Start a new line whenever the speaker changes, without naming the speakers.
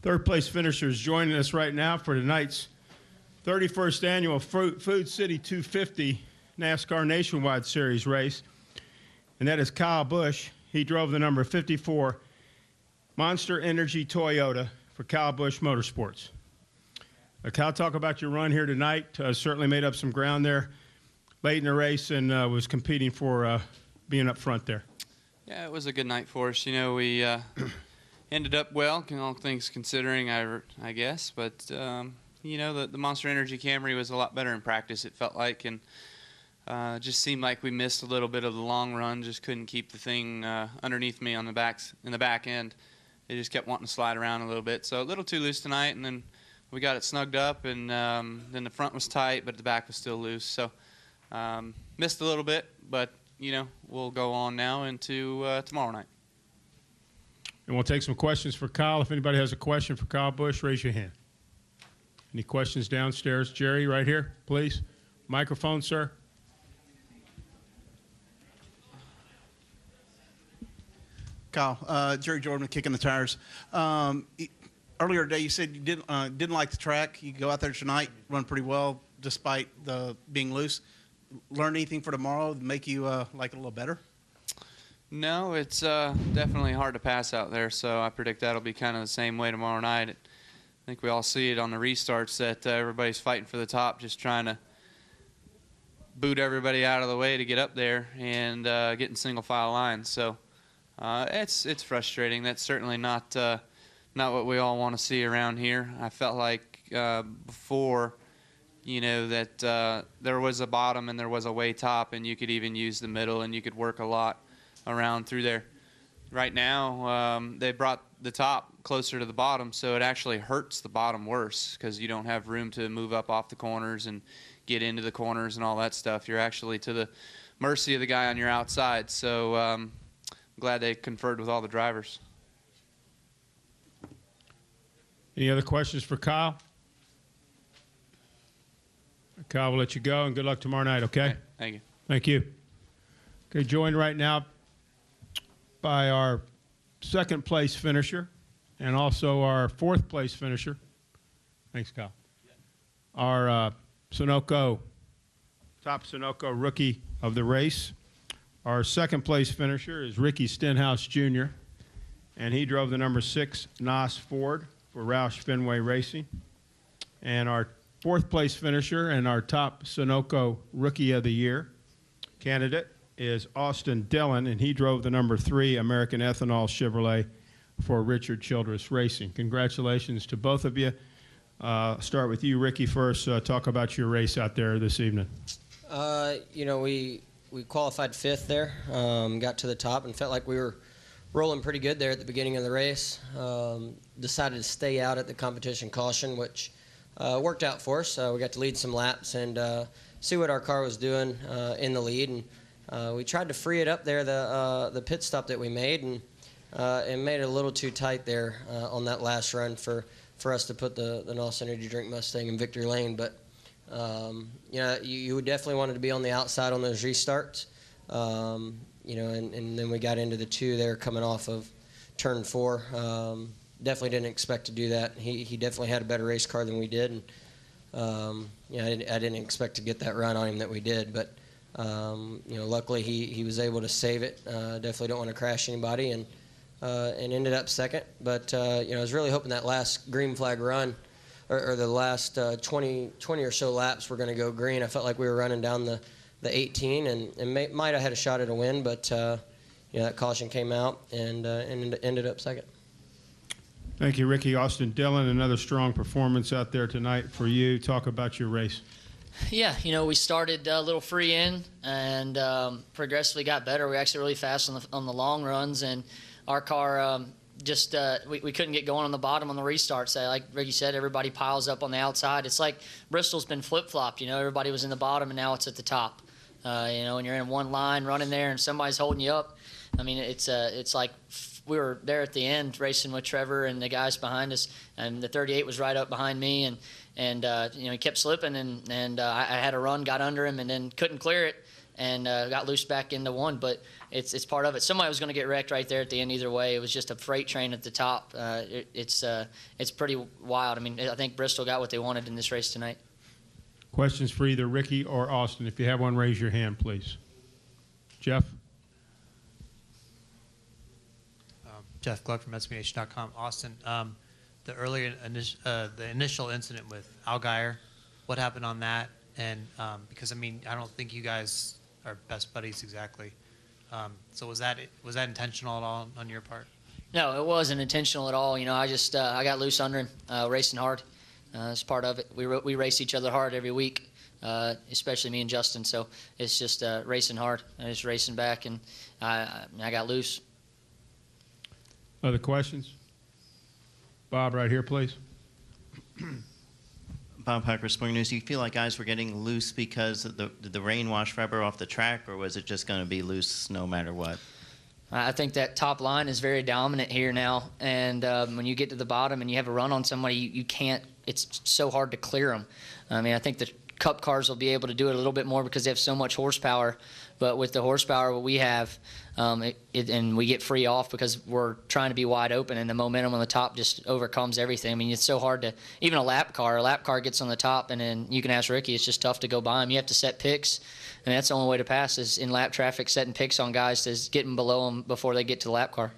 Third place finishers joining us right now for tonight's 31st annual Food City 250 NASCAR Nationwide Series race, and that is Kyle Busch. He drove the number 54 Monster Energy Toyota for Kyle Busch Motorsports. Kyle, talk about your run here tonight. Certainly made up some ground there late in the race and was competing for being up front there.
Yeah, it was a good night for us. You know, we ended up well, all things considering, I guess. But, you know, the Monster Energy Camry was a lot better in practice, it felt like. And just seemed like we missed a little bit of the long run, just couldn't keep the thing underneath me on the in the back end. It just kept wanting to slide around a little bit. So a little too loose tonight, and then we got it snugged up, and then the front was tight, but the back was still loose. So missed a little bit, but, you know, we'll go on now into tomorrow night.
And we'll take some questions for Kyle. If anybody has a question for Kyle Busch, raise your hand. Any questions downstairs? Jerry, right here, please. Microphone, sir.
Kyle, Jerry Jordan, Kicking the Tires. Earlier today, you said you didn't like the track. You go out there tonight, run pretty well despite being loose. Learn anything for tomorrow to make you like it a little better?
No, it's definitely hard to pass out there, so I predict that'll be kind of the same way tomorrow night. I think we all see it on the restarts that everybody's fighting for the top, just trying to boot everybody out of the way to get up there and get in single file lines. So it's frustrating. That's certainly not what we all want to see around here. I felt like before, you know, that there was a bottom and there was a way top, and you could even use the middle, and you could work a lot around through there. Right now, they brought the top closer to the bottom, so it actually hurts the bottom worse because you don't have room to move up off the corners and get into the corners and all that stuff. You're actually to the mercy of the guy on your outside. So I'm glad they conferred with all the drivers.
Any other questions for Kyle? Kyle, we'll let you go, and good luck tomorrow night, okay?
Thank you.
Thank you. Okay, joined right now by our second-place finisher and also our fourth-place finisher. Thanks, Kyle. Our top Sunoco rookie of the race. Our second-place finisher is Ricky Stenhouse, Jr., and he drove the number 6 NAS Ford for Roush Fenway Racing. And our fourth-place finisher and our top Sunoco Rookie of the Year candidate is Austin Dillon, and he drove the number 3 American Ethanol Chevrolet for Richard Childress Racing. Congratulations to both of you. Start with you, Ricky, first. Talk about your race out there this evening.
You know, we qualified 5th there, got to the top, and felt like we were rolling pretty good there at the beginning of the race. Decided to stay out at the competition caution, which worked out for us. We got to lead some laps and see what our car was doing in the lead. And we tried to free it up there, the pit stop that we made, and made it a little too tight there on that last run for us to put the NOS Energy Drink Mustang in victory lane. But you know, you definitely wanted to be on the outside on those restarts. You know, and then we got into the 2 there coming off of turn 4. Definitely didn't expect to do that. He definitely had a better race car than we did, and you know, I didn't expect to get that run on him that we did. But you know, luckily he was able to save it. Definitely don't want to crash anybody, and ended up 2nd. But you know, I was really hoping that last green flag run, or the last 20 or so laps were going to go green. I felt like we were running down the 18 and might have had a shot at a win, but you know, that caution came out and ended up 2nd.
Thank you, Ricky. Austin Dillon, another strong performance out there tonight for you. Talk about your race.
Yeah, you know, we started a little free in and progressively got better. We were actually really fast on the long runs, and our car just we couldn't get going on the bottom on the restarts. Like Ricky said, everybody piles up on the outside. It's like Bristol's been flip-flopped. You know, everybody was in the bottom, and now it's at the top. You know, and you're in one line running there, and somebody's holding you up. I mean, it's like we were there at the end racing with Trevor and the guys behind us, and the 38 was right up behind me, and you know, he kept slipping, and I had a run, got under him, and then couldn't clear it. and got loose back into one. But it's part of it. Somebody was going to get wrecked right there at the end either way. It was just a freight train at the top. It's pretty wild. I mean, I think Bristol got what they wanted in this race tonight.
Questions for either Ricky or Austin. If you have one, raise your hand, please. Jeff?
Jeff Gluck from SBH.com. Austin, the initial incident with Allgaier, what happened on that? And because, I mean, I don't think you guys are best buddies exactly. So was that intentional at all on your part?
No, it wasn't intentional at all. You know, I got loose under him, racing hard. It's part of it. We race each other hard every week, especially me and Justin. So it's just racing hard. I was racing back, and I got loose.
Other questions? Bob, right here, please.
Bob Piper, Spring News. Do you feel like guys were getting loose because the rain washed rubber off the track, or was it just going to be loose no matter what?
I think that top line is very dominant here now, and when you get to the bottom and you have a run on somebody, you can't. It's so hard to clear them. I mean, I think the Cup cars will be able to do it a little bit more because they have so much horsepower. But with the horsepower what we have, and we get free off because we're trying to be wide open, and the momentum on the top just overcomes everything. I mean, it's so hard to even a lap car gets on the top, and then you can ask Ricky, it's just tough to go by him. You have to set picks, and that's the only way to pass is in lap traffic, setting picks on guys to get them below them before they get to the lap car.